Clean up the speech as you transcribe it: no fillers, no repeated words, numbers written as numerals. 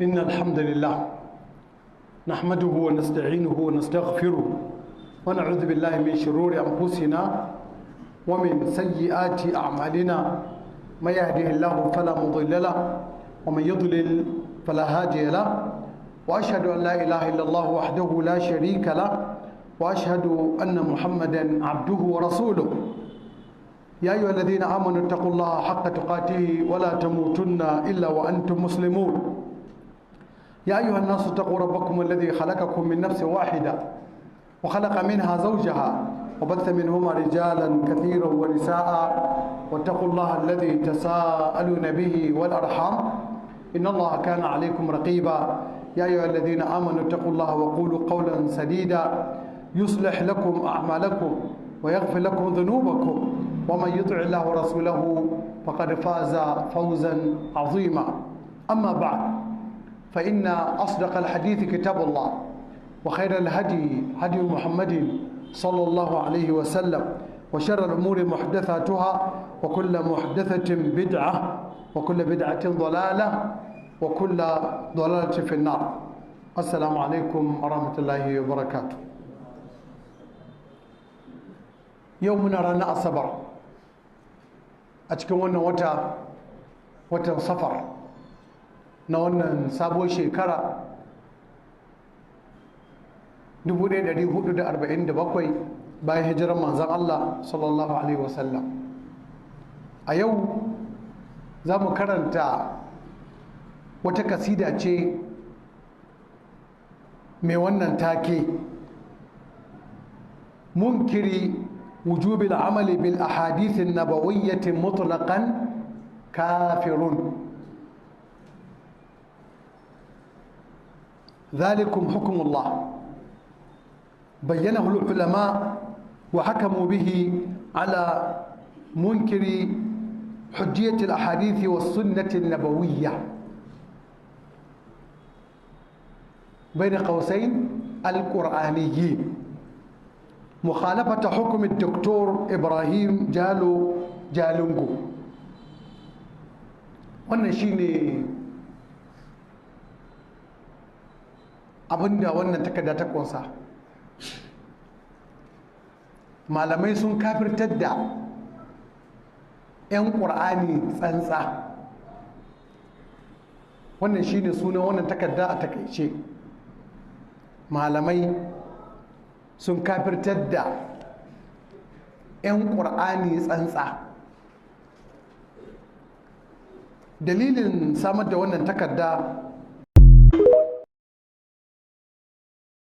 إن الحمد لله نحمده ونستعينه ونستغفره ونعوذ بالله من شرور أنفسنا ومن سيئات أعمالنا. من يهده الله فلا مضل له ومن يضلل فلا هادي له، وأشهد أن لا إله إلا الله وحده لا شريك له، وأشهد أن محمدا عبده ورسوله. يا أيها الذين آمنوا اتقوا الله حق تقاته ولا تموتن إلا وأنتم مسلمون. يا أيها الناس اتقوا ربكم الذي خلقكم من نفس واحدة وخلق منها زوجها وبث منهما رجالا كثيرا ونساء، واتقوا الله الذي تساءلون به والأرحام إن الله كان عليكم رقيبا. يا أيها الذين آمنوا اتقوا الله وقولوا قولا سديدا يصلح لكم أعمالكم ويغفر لكم ذنوبكم، ومن يطع الله ورسوله فقد فاز فوزا عظيما. أما بعد، فإن أصدق الحديث كتاب الله، وخير الهدي هدي محمد صلى الله عليه وسلم، وشر الأمور محدثاتها، وكل محدثة بدعة، وكل بدعة ضلالة، وكل ضلالة في النار. السلام عليكم ورحمة الله وبركاته. يومنا رانا الصبر أتكون وتا صفر na wannan sabuwar shekara 1447 bayan hijirar manzan Allah sallallahu alaihi wasallam. A yau za mu karanta wata kasida ce mai wannan take: munkiri wujubil amali bil ahadithin nabawiyyatin mutlaqan kafirun. ذلكم حكم الله بينه العلماء وحكموا به على منكر حجية الأحاديث والسنة النبوية، بين قوسين القرآنيين، مخالفة حكم الدكتور إبراهيم جالونغو. wannan shine abinda wannan takarda ta kunsa. Malamai sun kafirtar da 'yan ƙur'ani tsantsa. wannan shine sunan wannan takarda a takaice. Malamai sun kafirtar da 'yan ƙur'ani tsantsa. Dalilin samar da wannan takarda